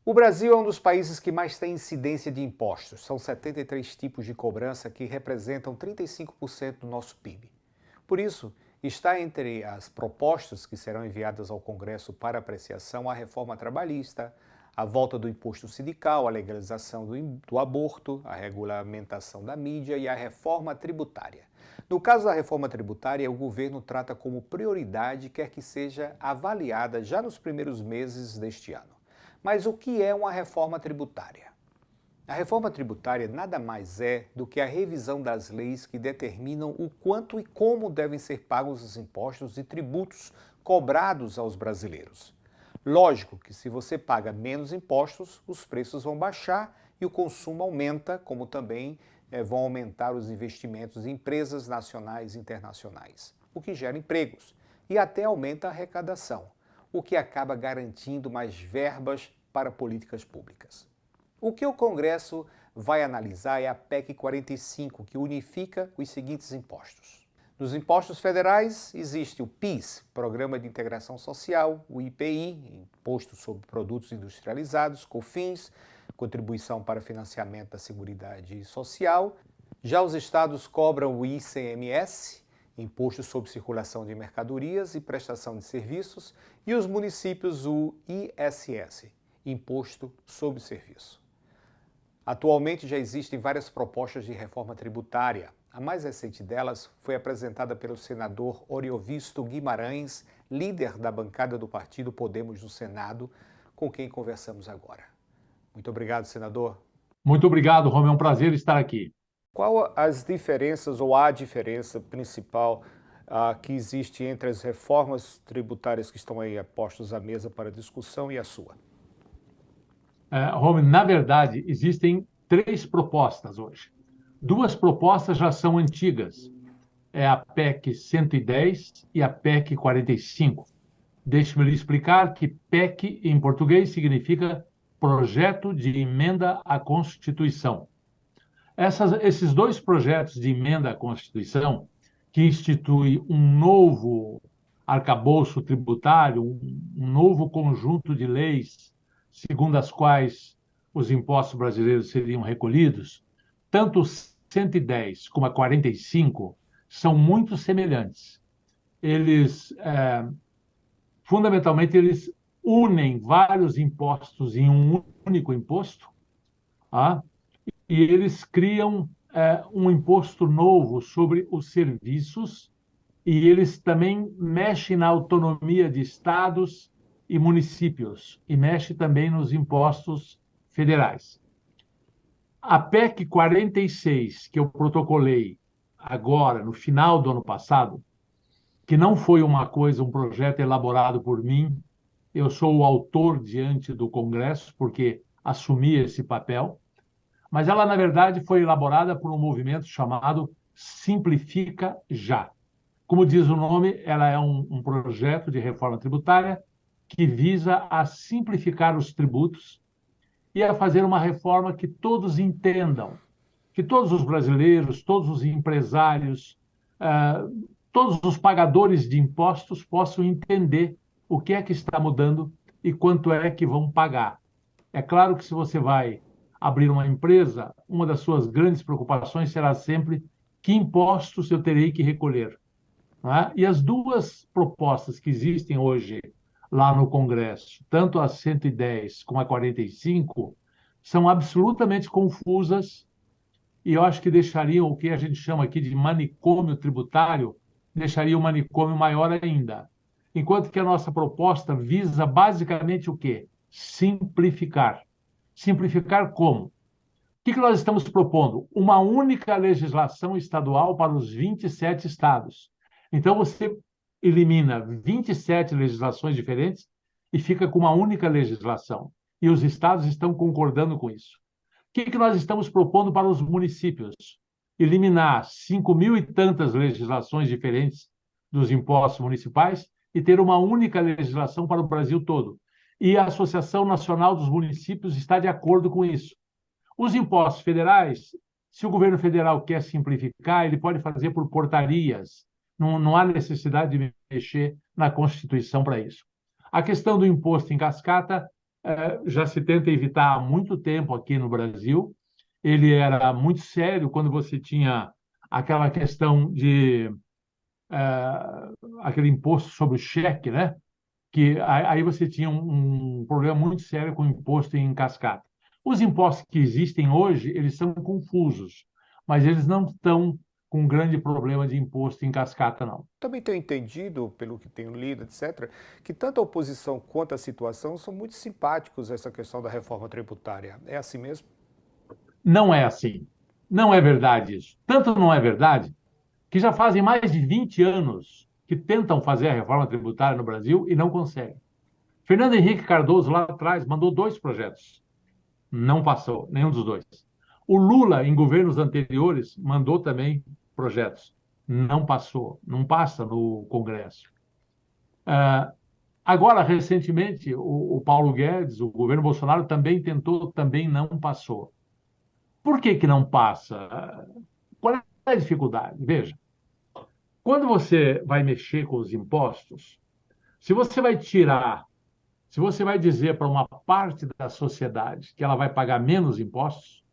O Brasil é um dos países que mais tem incidência de impostos. São 73 tipos de cobrança que representam 35% do nosso PIB. Por isso, está entre as propostas que serão enviadas ao Congresso para apreciação a reforma trabalhista, a volta do imposto sindical, a legalização do aborto, a regulamentação da mídia e a reforma tributária. No caso da reforma tributária, o governo trata como prioridade, quer que seja avaliada já nos primeiros meses deste ano. Mas o que é uma reforma tributária? A reforma tributária nada mais é do que a revisão das leis que determinam o quanto e como devem ser pagos os impostos e tributos cobrados aos brasileiros. Lógico que se você paga menos impostos, os preços vão baixar e o consumo aumenta, como também vão aumentar os investimentos em empresas nacionais e internacionais, o que gera empregos e até aumenta a arrecadação, o que acaba garantindo mais verbas para políticas públicas. O que o Congresso vai analisar é a PEC 45, que unifica os seguintes impostos. Nos impostos federais, existe o PIS, Programa de Integração Social, o IPI, Imposto sobre Produtos Industrializados, COFINS, Contribuição para Financiamento da Seguridade Social. Já os estados cobram o ICMS, Imposto sobre Circulação de Mercadorias e Prestação de Serviços, e os municípios o ISS, Imposto sobre Serviço. Atualmente já existem várias propostas de reforma tributária. A mais recente delas foi apresentada pelo senador Oriovisto Guimarães, líder da bancada do partido Podemos no Senado, com quem conversamos agora. Muito obrigado, senador. Muito obrigado, Romeu. É um prazer estar aqui. Qual as diferenças ou a diferença principal que existe entre as reformas tributárias que estão aí postas à mesa para discussão e a sua? Romeu, na verdade, existem 3 propostas hoje. 2 propostas já são antigas. É a PEC 110 e a PEC 45. Deixe-me lhe explicar que PEC, em português, significa Projeto de Emenda à Constituição. Esses 2 projetos de emenda à Constituição, que institui um novo arcabouço tributário, um novo conjunto de leis, segundo as quais os impostos brasileiros seriam recolhidos, tanto o 110 como a 45 são muito semelhantes. Fundamentalmente, eles unem vários impostos em um único imposto, e eles criam um imposto novo sobre os serviços, e eles também mexem na autonomia de estados e municípios, e mexem também nos impostos federais. A PEC 46, que eu protocolei agora, no final do ano passado, que não foi um projeto elaborado por mim, eu sou o autor diante do Congresso, porque assumi esse papel, mas ela, na verdade, foi elaborada por um movimento chamado Simplifica Já. Como diz o nome, ela é um projeto de reforma tributária que visa a simplificar os tributos e a fazer uma reforma que todos entendam, que todos os brasileiros, todos os empresários, todos os pagadores de impostos possam entender o que é que está mudando e quanto é que vão pagar. É claro que se você vai abrir uma empresa, uma das suas grandes preocupações será sempre que impostos eu terei que recolher. Não é? E as 2 propostas que existem hoje lá no Congresso, tanto a 110 como a 45, são absolutamente confusas e eu acho que deixariam o que a gente chama aqui de manicômio tributário, deixaria o manicômio maior ainda. Enquanto que a nossa proposta visa basicamente o quê? Simplificar. Simplificar como? O que nós estamos propondo? Uma única legislação estadual para os 27 estados. Então, você elimina 27 legislações diferentes e fica com uma única legislação. E os estados estão concordando com isso. O que nós estamos propondo para os municípios? Eliminar 5.000 e tantas legislações diferentes dos impostos municipais e ter uma única legislação para o Brasil todo. E a Associação Nacional dos Municípios está de acordo com isso. Os impostos federais, se o governo federal quer simplificar, ele pode fazer por portarias. Não há necessidade de mexer na Constituição para isso. A questão do imposto em cascata já se tenta evitar há muito tempo aqui no Brasil. Ele era muito sério quando você tinha aquela questão de aquele imposto sobre o cheque, né? Que aí você tinha um problema muito sério com o imposto em cascata. Os impostos que existem hoje, eles são confusos, mas eles não estão com um grande problema de imposto em cascata, não. Também tenho entendido, pelo que tenho lido, etc., que tanto a oposição quanto a situação são muito simpáticos a essa questão da reforma tributária. É assim mesmo? Não é assim. Não é verdade isso. Tanto não é verdade que já fazem mais de 20 anos que tentam fazer a reforma tributária no Brasil e não conseguem. Fernando Henrique Cardoso, lá atrás, mandou dois projetos. Não passou, nenhum dos dois. O Lula, em governos anteriores, mandou também projetos. Não passou, não passa no Congresso. Agora, recentemente, o Paulo Guedes, o governo Bolsonaro, também tentou, também não passou. Por que que não passa? Qual é a dificuldade? Veja, quando você vai mexer com os impostos, se você vai tirar, se você vai dizer para uma parte da sociedade que ela vai pagar menos impostos,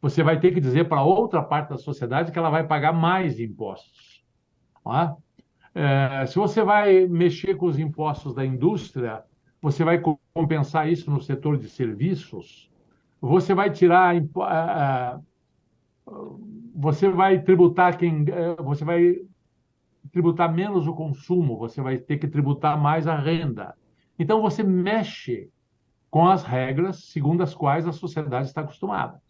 você vai ter que dizer para outra parte da sociedade que ela vai pagar mais impostos. Não é? Se você vai mexer com os impostos da indústria, você vai compensar isso no setor de serviços, você vai tirar, você vai tributar você vai tributar menos o consumo, você vai ter que tributar mais a renda. Então você mexe com as regras segundo as quais a sociedade está acostumada.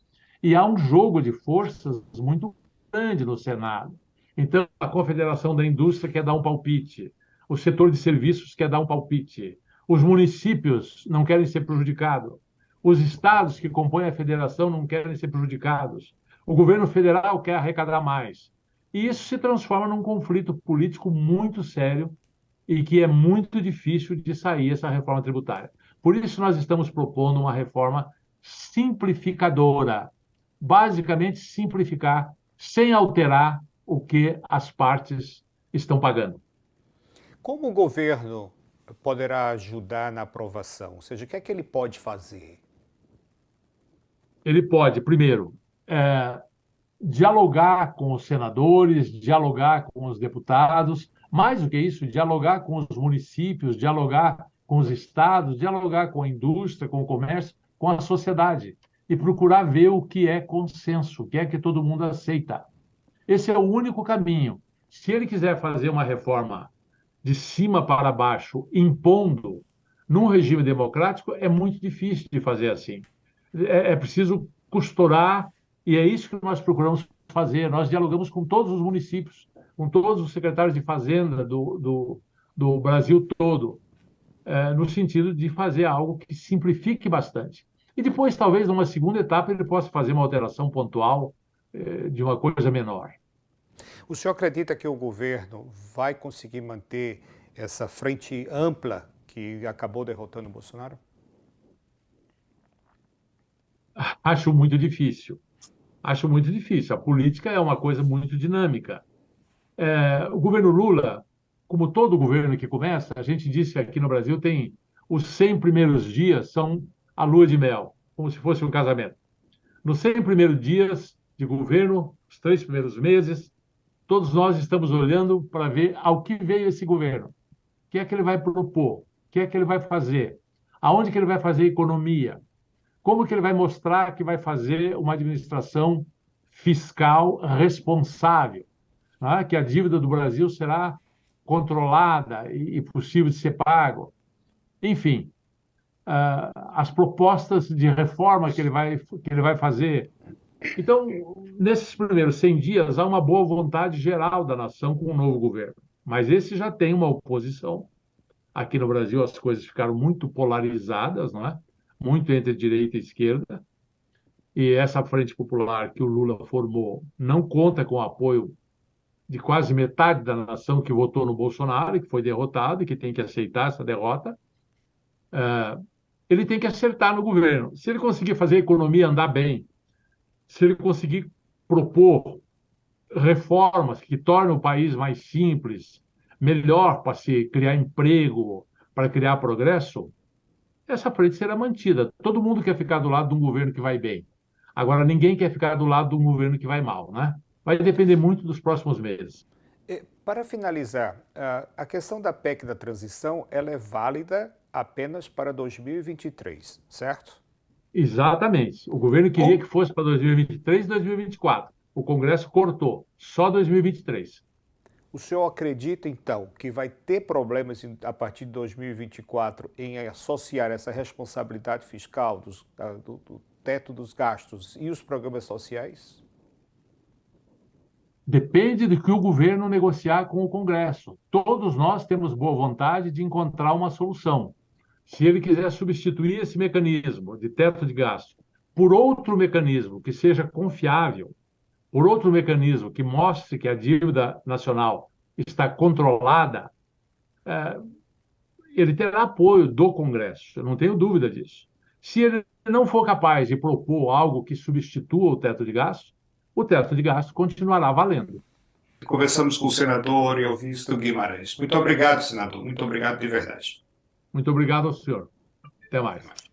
E há um jogo de forças muito grande no Senado. Então, a Confederação da Indústria quer dar um palpite, o setor de serviços quer dar um palpite, os municípios não querem ser prejudicados, os estados que compõem a federação não querem ser prejudicados, o governo federal quer arrecadar mais. E isso se transforma num conflito político muito sério e que é muito difícil de sair essa reforma tributária. Por isso, nós estamos propondo uma reforma simplificadora, basicamente simplificar, sem alterar o que as partes estão pagando. Como o governo poderá ajudar na aprovação? Ou seja, o que é que ele pode fazer? Ele pode, primeiro, dialogar com os senadores, dialogar com os deputados, mais do que isso, dialogar com os municípios, dialogar com os estados, dialogar com a indústria, com o comércio, com a sociedade e procurar ver o que é consenso, o que é que todo mundo aceita. Esse é o único caminho. Se ele quiser fazer uma reforma de cima para baixo, impondo, num regime democrático, é muito difícil de fazer assim. É preciso costurar, e é isso que nós procuramos fazer. Nós dialogamos com todos os municípios, com todos os secretários de Fazenda do Brasil todo, no sentido de fazer algo que simplifique bastante. E depois, talvez, numa segunda etapa, ele possa fazer uma alteração pontual de uma coisa menor. O senhor acredita que o governo vai conseguir manter essa frente ampla que acabou derrotando o Bolsonaro? Acho muito difícil. Acho muito difícil. A política é uma coisa muito dinâmica. O governo Lula, como todo governo que começa, a gente disse que aqui no Brasil tem os 100 primeiros dias são a lua de mel, como se fosse um casamento. Nos 100 primeiros dias de governo, os 3 primeiros meses, todos nós estamos olhando para ver ao que veio esse governo. O que é que ele vai propor? O que é que ele vai fazer? Aonde que ele vai fazer economia? Como que ele vai mostrar que vai fazer uma administração fiscal responsável, né? Que a dívida do Brasil será controlada e possível de ser pago. Enfim, as propostas de reforma que ele vai fazer. Então, nesses primeiros 100 dias, há uma boa vontade geral da nação com o novo governo. Mas esse já tem uma oposição. Aqui no Brasil, as coisas ficaram muito polarizadas, não é? Muito entre direita e esquerda. E essa Frente Popular que o Lula formou não conta com o apoio de quase metade da nação que votou no Bolsonaro, que foi derrotado e que tem que aceitar essa derrota. Ele tem que acertar no governo. Se ele conseguir fazer a economia andar bem, se ele conseguir propor reformas que tornem o país mais simples, melhor para se criar emprego, para criar progresso, essa frente será mantida. Todo mundo quer ficar do lado de um governo que vai bem. Agora, ninguém quer ficar do lado de um governo que vai mal, né? Vai depender muito dos próximos meses. Para finalizar, a questão da PEC da transição, ela é válida apenas para 2023, certo? Exatamente. O governo queria que fosse para 2023 e 2024. O Congresso cortou, só 2023. O senhor acredita, então, que vai ter problemas a partir de 2024 em associar essa responsabilidade fiscal do teto dos gastos e os programas sociais? Depende do que o governo negociar com o Congresso. Todos nós temos boa vontade de encontrar uma solução. Se ele quiser substituir esse mecanismo de teto de gasto por outro mecanismo que seja confiável, por outro mecanismo que mostre que a dívida nacional está controlada, ele terá apoio do Congresso, eu não tenho dúvida disso. Se ele não for capaz de propor algo que substitua o teto de gasto continuará valendo. Conversamos com o senador Elvisto Guimarães. Muito obrigado, senador. Muito obrigado de verdade. Muito obrigado ao senhor. Até mais.